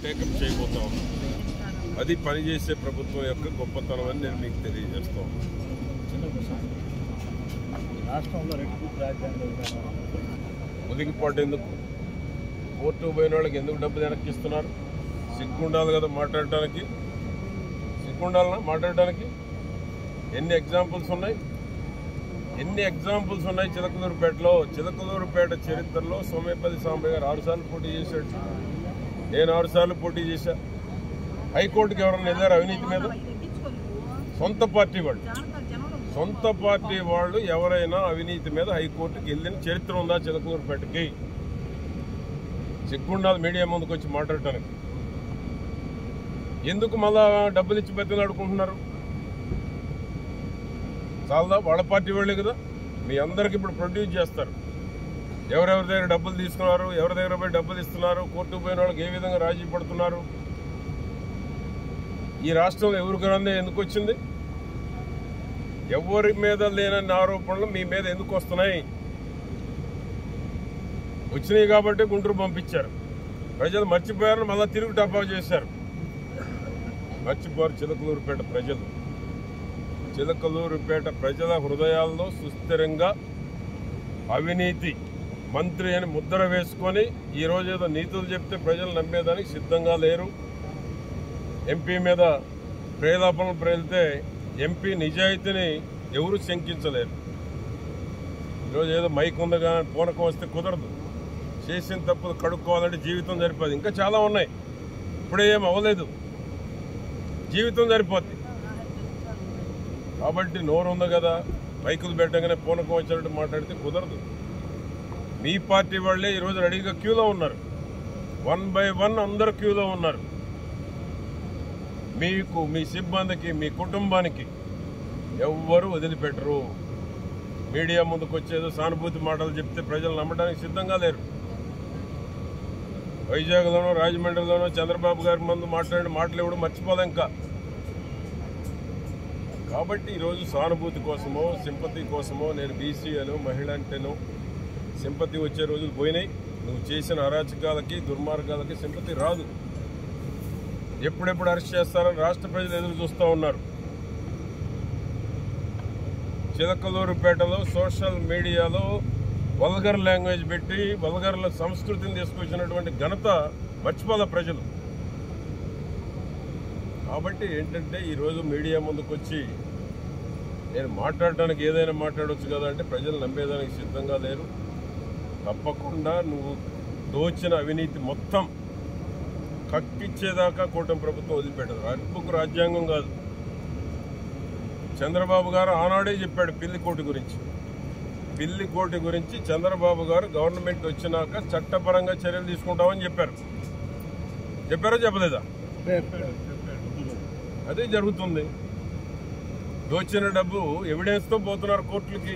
Take up చేయబోతా ఉన్నాం. అది పనిచేసే ప్రభుత్వం యొక్క గొప్పతనం అని నేను మీకు తెలియజేస్తాను. ఉదిగిపాటు ఎందుకు? కోర్టు పోయిన వాళ్ళకి ఎందుకు డబ్బులు వెనక్కిస్తున్నారు? సిగ్గుండాలి కదా మాట్లాడటానికి. సిగ్గుండాలనా మాట్లాడటానికి? ఎన్ని ఎగ్జాంపుల్స్ ఉన్నాయి చిలకలూరుపేటలో. చిలకలూరుపేట చరిత్రలో సోమేపల్లి సాంబయ్య గారు 6 సార్లు పోటీ చేశాడు. నేను 6 సార్లు పోటీ చేశా. హైకోర్టుకి ఎవరైనా వెళ్ళారు అవినీతి మీద? సొంత పార్టీ వాళ్ళు ఎవరైనా అవినీతి మీద హైకోర్టుకి వెళ్ళిన చరిత్ర ఉందా చిలకలూరుపేటకి? సిగ్గుండాలి మీడియా ముందుకు వచ్చి మాట్లాడటానికి. ఎందుకు మళ్ళా డబ్బులు ఇచ్చి బతిలాడుకుంటున్నారు? చాలా వాళ్ళ పార్టీ వాళ్ళే కదా, మీ అందరికి ఇప్పుడు ప్రొడ్యూస్ చేస్తారు. ఎవరెవరి దగ్గర డబ్బులు తీసుకున్నారు, ఎవరి దగ్గర పోయి డబ్బులు ఇస్తున్నారు, కోర్టుకు పోయిన వాళ్ళకి ఏ విధంగా రాజీ పడుతున్నారు. ఈ రాష్ట్రంలో ఎవరికి రందే ఎందుకు వచ్చింది? ఎవరి మీద లేనన్ని ఆరోపణలు మీ మీద ఎందుకు వస్తున్నాయి? వచ్చినాయి కాబట్టి గుంటూరు పంపించారు. ప్రజలు మర్చిపోయారని మళ్ళీ తిరుగు టపా చేశారు. మర్చిపోయారు చిలకలూరుపేట ప్రజలు. చిలకలూరుపేట ప్రజల హృదయాల్లో సుస్థిరంగా అవినీతి మంత్రి అని ముద్ర వేసుకొని ఈరోజు ఏదో నీతులు చెప్తే ప్రజలు నమ్మేదానికి సిద్ధంగా లేరు. ఎంపీ మీద ప్రేలాపనలు ప్రేలితే ఎంపీ నిజాయితీని ఎవరు శంకించలేరు. ఈరోజు ఏదో మైక్ ఉంది కానీ పూనకం వస్తే కుదరదు. చేసిన తప్పులు కడుక్కోవాలంటే జీవితం సరిపోదు. ఇంకా చాలా ఉన్నాయి, ఇప్పుడే ఏం అవ్వలేదు, జీవితం సరిపోద్ది. కాబట్టి నోరు ఉంది కదా, మైకులు పెట్టగానే పూనకం వచ్చినట్టు మాట్లాడితే కుదరదు. మీ పార్టీ వాళ్ళే ఈరోజు రెడీగా క్యూలో ఉన్నారు. 1 by 1 అందరూ క్యూలో ఉన్నారు. మీకు, మీ సిబ్బందికి, మీ కుటుంబానికి ఎవ్వరూ వదిలిపెట్టరు. మీడియా ముందుకు వచ్చేదో సానుభూతి మాటలు చెప్తే ప్రజలు నమ్మడానికి సిద్ధంగా లేరు. వైజాగ్లోనో రాజమండ్రిలోనో చంద్రబాబు గారి ముందు మాట్లాడిన మాటలు ఎవడు మర్చిపోలే ఇంకా. కాబట్టి ఈరోజు సానుభూతి కోసమో సింపతి కోసమో నేను బీసీ అను మహిళ అంటేనో సింపతి వచ్చే రోజులు పోయినాయి. నువ్వు చేసిన అరాచకాలకి దుర్మార్గాలకి సింపతి రాదు. ఎప్పుడెప్పుడు అరెస్ట్ చేస్తారని రాష్ట్ర ప్రజలు ఎదురు చూస్తూ ఉన్నారు. చిలకలూరుపేటలో సోషల్ మీడియాలో వల్గర్ లాంగ్వేజ్ పెట్టి వల్గర్ సంస్కృతిని తీసుకొచ్చినటువంటి ఘనత మర్చిపోలే ప్రజలు. కాబట్టి ఏంటంటే ఈరోజు మీడియా ముందుకు వచ్చి నేను మాట్లాడడానికి ఏదైనా మాట్లాడవచ్చు కదా అంటే ప్రజలు నమ్మేదానికి సిద్ధంగా లేరు. తప్పకుండా నువ్వు దోచిన అవినీతి మొత్తం కక్కిచ్చేదాకా కూటమి ప్రభుత్వం వదిలిపెట్టదు. అర్పుకు రాజ్యాంగం కాదు. చంద్రబాబు గారు ఆనాడే చెప్పాడు పిల్లికోటి గురించి. చంద్రబాబు గారు గవర్నమెంట్ వచ్చినాక చట్టపరంగా చర్యలు తీసుకుంటామని చెప్పారా చెప్పలేదా? అదే జరుగుతుంది. దోచిన డబ్బు ఎవిడెన్స్తో పోతున్నారు కోర్టులకి.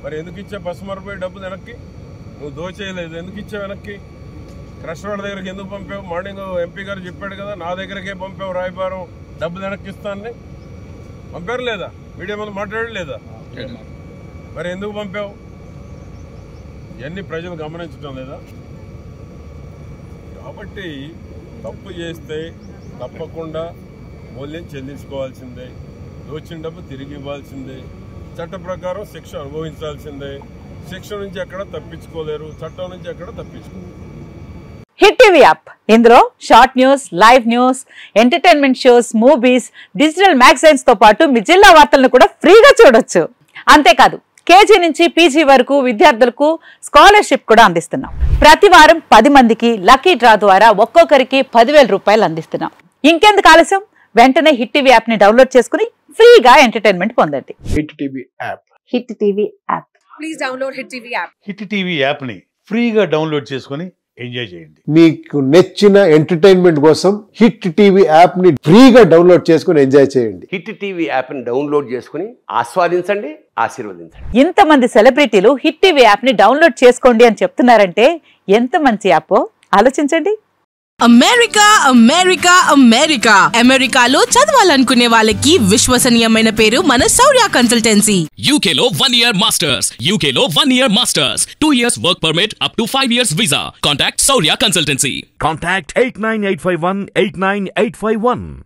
మరి ఎందుకు ఇచ్చా బస్మర్పోయి డబ్బులు వెనక్కి? నువ్వు దోచేయలేదు, ఎందుకు ఇచ్చావు వెనక్కి? క్రష్ వాళ్ళ దగ్గరికి ఎందుకు పంపావు? మార్నింగ్ ఎంపీ గారు చెప్పాడు కదా, నా దగ్గరకే పంపావు రాయబారం డబ్బులు వెనక్కి ఇస్తానని. పంపారు లేదా? మీడియా ముందు మాట్లాడలేదా? మరి ఎందుకు పంపావు? ఇవన్నీ ప్రజలు గమనించడం లేదా? కాబట్టి తప్పు చేస్తే తప్పకుండా మూల్యం చెల్లించుకోవాల్సిందే. దోచిన డబ్బు తిరిగి ఇవ్వాల్సిందే. చట్ట ప్రకారం శిక్ష అనుభవించాల్సిందే. శిక్ష నుంచి ఎక్కడ తప్పించుకోలేరు, చట్టం నుంచి ఎక్కడ తప్పించుకోలేరు. హిట్ టీవీ యాప్, ఇందులో short news, live news, entertainment shows, movies, digital magazines తో పాటు మీ జిల్లా వార్తలను కూడా ఫ్రీగా చూడొచ్చు. అంతేకాదు కేజీ నుంచి పీజీ వరకు విద్యార్థులకు స్కాలర్షిప్ కూడా అందిస్తున్నాం. ప్రతి వారం 10 మందికి లక్కీ డ్రా ద్వారా ఒక్కొక్కరికి 10,000 రూపాయలు అందిస్తున్నాం. ఇంకెందుకు ఆలస్యం? వెంటనే హిట్ టీవీ యాప్ ని డౌన్లోడ్ చేసుకుని ఫ్రీగా ఎంటర్టైన్మెంట్ పొందండి. Hit TV app. Hit TV app. Please download hit TV app. Hit TV app ని ఫ్రీగా డౌన్లోడ్ చేసుకుని ఎంజాయ్ చేయండి. మీకు నచ్చిన ఎంటర్టైన్మెంట్ కోసం హిట్ టీవీ యాప్ ని ఫ్రీగా డౌన్లోడ్ చేసుకుని ఎంజాయ్ చేయండి. హిట్ టీవీ యాప్ ని డౌన్లోడ్ చేసుకుని ఆస్వాదించండి, ఆశీర్వదించండి. ఇంతమంది సెలబ్రిటీలు హిట్ టీవీ యాప్ ని డౌన్లోడ్ చేసుకోండి అని చెప్తున్నారంటే ఎంత మంచి యాప్ ఆలోచించండి. అమెరికా అమెరికా అమెరికా అమెరికాలో చదవాలనుకునే వాళ్ళకి విశ్వసనీయమైన పేరు మన శౌర్య కన్సల్టెన్సీ. UK లో 1 year masters. UK లో 1 year masters. 2 years work permit up to 5 years visa. Contact Saurya Consultancy. Contact 89851 89851.